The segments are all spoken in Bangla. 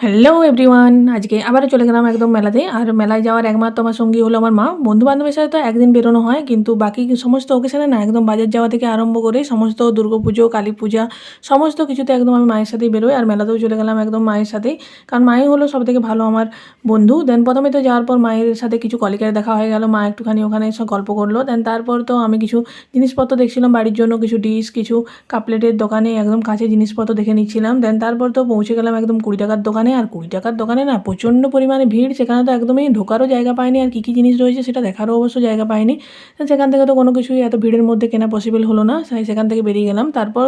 হ্যালো এভরিওয়ান, আজকে আবারও চলে গেলাম একদম মেলাতে। আর মেলায় যাওয়ার একমাত্র আমার সঙ্গী হলো আমার মা। বন্ধু-বান্ধবের সাথে তো একদিন বেরোনো হয়, কিন্তু বাকি সমস্ত অকেশনে না, একদম বাজার যাওয়া থেকে আরম্ভ করে সমস্ত দুর্গাপুজো, কালীপূজা সমস্ত কিছুতে একদম আমি মায়ের সাথেই বেরোই। আর মেলাতেও চলে গেলাম একদম মায়ের সাথেই, কারণ মাই হলো সবথেকে ভালো আমার বন্ধু। দেন প্রথমে তো যাওয়ার পর মায়ের সাথে কিছু কলিগের দেখা হয়ে গেল, মা একটুখানি ওখানে এসে গল্প করলো। দেন তারপর তো আমি কিছু জিনিসপত্র দেখছিলাম বাড়ির জন্য, কিছু ডিশ, কিছু কাপলেটের দোকানে একদম কাছে জিনিসপত্র দেখে নিচ্ছিলাম। দেন তারপর তো পৌঁছে গেলাম একদম 20 টাকার দোকানে। আর 20 টাকার দোকানে না প্রচণ্ড পরিমাণে ভিড়, সেখানে তো একদমই ঢোকারও জায়গা পাইনি, আর কী কী জিনিস রয়েছে সেটা দেখারও অবশ্য জায়গা পাইনি। সেখান থেকে তো কোনো কিছুই এত ভিড়ের মধ্যে কেনা পসিবল হলো না, সেখান থেকে বেরিয়ে গেলাম। তারপর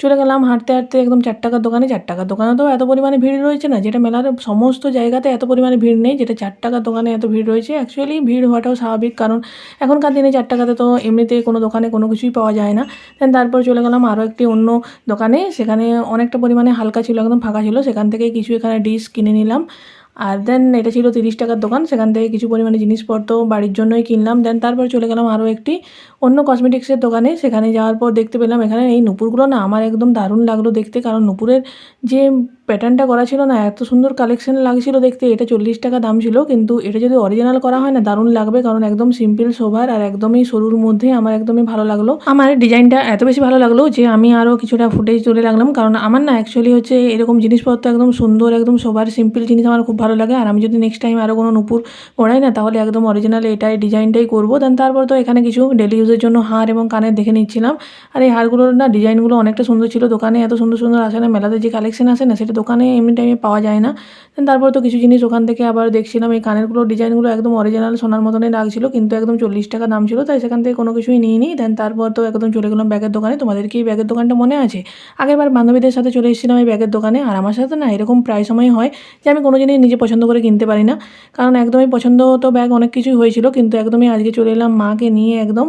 চলে গেলাম হাঁটতে হাঁটতে একদম 4 টাকার দোকানে। 4 টাকার দোকানে তো এত পরিমাণে ভিড় রয়েছে না, যেটা মেলার সমস্ত জায়গাতে এত পরিমাণে ভিড় নেই, যেটা 4 টাকার দোকানে এত ভিড় রয়েছে। অ্যাকচুয়ালি ভিড় হওয়াটাও স্বাভাবিক, কারণ এখনকার দিনে 4 টাকাতে তো এমনিতে কোনো দোকানে কোনো কিছুই পাওয়া যায় না। দেন তারপর চলে গেলাম আরও একটি অন্য দোকানে, সেখানে অনেকটা পরিমাণে হালকা ছিল, একদম ফাঁকা ছিল। সেখান থেকে কিছু এখানে ডিশ কিনে নিলাম। আর দেন এটা ছিল 30 টাকার দোকান, সেখান থেকে কিছু পরিমাণে জিনিসপত্র বাড়ির জন্যই কিনলাম। দেন তারপর চলে গেলাম আরও একটি অন্য কসমেটিক্সের দোকানে। সেখানে যাওয়ার পর দেখতে পেলাম এখানে এই নূপুরগুলো না আমার একদম দারুণ লাগলো দেখতে, কারণ নূপুরের যে প্যাটার্নটা করা ছিল না, এত সুন্দর কালেকশন লাগছিল দেখতে। এটা 40 টাকা দাম ছিল, কিন্তু এটা যদি অরিজিনাল করা হয় না দারুণ লাগবে, কারণ একদম সিম্পল সোভার আর একদমই সরুর মধ্যে আমার একদমই ভালো লাগলো। আমার ডিজাইনটা এত বেশি ভালো লাগলো যে আমি আরও কিছুটা ফুটেজ তুলে রাখলাম, কারণ আমার না অ্যাকচুয়ালি হচ্ছে এরকম জিনিসপত্র একদম সুন্দর, একদম সোভার সিম্পল জিনিস আমার খুব ভালো লাগে। আর আমি যদি নেক্সট টাইম আরও কোনো নূপুর পড়াই না, তাহলে একদম অরিজিনাল এটাই ডিজাইনটাই করবো। দেন তারপর তো এখানে কিছু ডেলি ইউজের জন্য হার এবং কানের দেখে নিচ্ছিলাম। আর এই হারগুলোর না ডিজাইনগুলো অনেকটা সুন্দর ছিল, দোকানে এত সুন্দর সুন্দর আসে না, মেলাতে যে কালেকশন আসে না সেটা দোকানে এমনি টাইমে পাওয়া যায় না। দেন তারপর তো কিছু জিনিস ওখান থেকে আবার দেখছিলাম, এই কানেরগুলো ডিজাইনগুলো একদম অরিজিনাল সোনার মতনই লাগছিল, কিন্তু একদম 40 টাকা দাম ছিল, তাই সেখান থেকে কোনো কিছুই নিইনি। দেন তারপর তো একদম চলে গেলাম ব্যাগের দোকানে। তোমাদের কি এই ব্যাগের দোকানটা মনে আছে? আগেরবার বান্ধবীদের সাথে চলে এসেছিলাম এই ব্যাগের দোকানে। আর আমার সাথে না এরকম প্রায় সময় হয় যে আমি কোনো জিনিস নিজে পছন্দ করে কিনতে পারি না, কারণ একদমই পছন্দ তো ব্যাগ অনেক কিছুই হয়েছিল, কিন্তু একদমই আজকে চলে এলাম মাকে নিয়ে একদম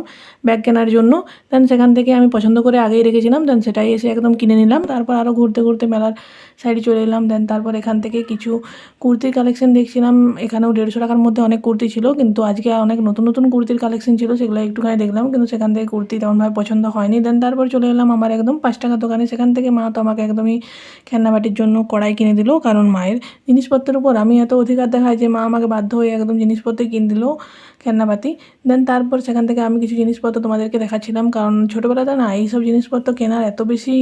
ব্যাগ কেনার জন্য। দেন সেখান থেকে আমি পছন্দ করে আগেই রেখেছিলাম, দেন সেটাই এসে একদম কিনে নিলাম। তারপর আরও ঘুরতে ঘুরতে মেলার সাইডে চলে এলাম। দেন তারপর এখান থেকে কিছু কুর্তির কালেকশন দেখছিলাম, এখানেও 150 টাকার মধ্যে অনেক কুর্তি ছিল, কিন্তু আজকে অনেক নতুন নতুন কুর্তির কালেকশন ছিল, সেগুলো একটুখানি দেখলাম, কিন্তু সেখান থেকে কুর্তি তেমনভাবে পছন্দ হয়নি। দেন তারপর চলে এলাম আমার একদম 5 টাকার দোকানে। সেখান থেকে মা তো আমাকে একদমই খেলনাবাটির জন্য কড়াই কিনে দিল, কারণ মায়ের জিনিসপত্রের উপর আমি এত অধিকার দেখাই যে মা আমাকে বাধ্য হয়ে একদম জিনিসপত্র কিনে দিল, খেলনাপাতি। দেন তারপর সেখান থেকে আমি কিছু জিনিসপত্র তোমাদেরকে দেখাচ্ছিলাম, কারণ ছোটোবেলাতে না এইসব জিনিসপত্র কেনার এত বেশি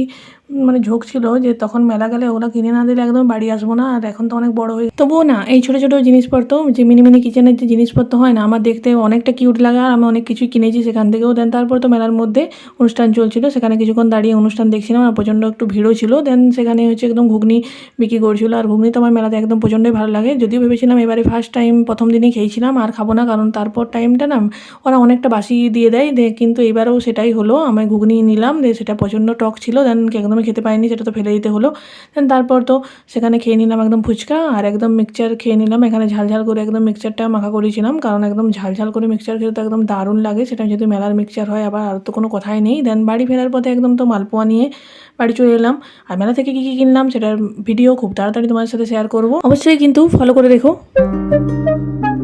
মানে ঝোঁক ছিল যে তখন মেলা গেলে ওগুলো কিনে না দিলে একদম বাড়ি আসবো না। আর এখন তো অনেক বড় হয়ে, তবুও না এই ছোটো ছোটো জিনিসপত্র, যে মিনি মিনি কিচেনের যে জিনিসপত্র হয় না, আমার দেখতে অনেকটা কিউট লাগে, আর আমি অনেক কিছুই কিনেছি সেখান থেকেও। দেন তারপর তো মেলার মধ্যে অনুষ্ঠান চলছিল, সেখানে কিছুক্ষণ দাঁড়িয়ে অনুষ্ঠান দেখছিলাম, আর প্রচণ্ড একটু ভিড়ও ছিল। দেন সেখানে হচ্ছে একদম ঘুগনি বিক্রি করছিল, আর ঘুগনি তো আমার মেলাতে একদম প্রচণ্ডই ভালো লাগে। যদিও ভেবেছিলাম এবারে ফার্স্ট টাইম প্রথম দিনই খেয়েছিলাম আর খাবো না, কারণ তারপর টাইমটা না ওরা অনেকটা বাসি দিয়ে দেয়, কিন্তু এবারেও সেটাই হলো। আমি ঘুগনি নিলাম, সেটা প্রচণ্ড টক ছিল, দেন একদমই খেতে পাইনি, সেটা তো ফেলে দিতে হলো। দেন তারপর তো সেখানে খেয়ে নিলাম একদম ফুচকা, আর একদম মিক্সচার খেয়ে নিলাম। এখানে ঝালঝাল করে একদম মিক্সচারটা মাখা করেছিলাম, কারণ একদম ঝালঝাল করে মিক্সচার খেতে তো একদম দারুণ লাগে, সেটা যদি মেলার মিক্সচার হয় আবার আর তো কোনো কথাই নেই। দেন বাড়ি ফেরার পথে একদম তো মালপোয়া নিয়ে বাড়ি চলে এলাম। আর মেলা থেকে কী কী কিনলাম সেটার ভিডিও খুব তাড়াতাড়ি তোমাদের সাথে শেয়ার করবো, অবশ্যই কিন্তু ফলো করে রেখো।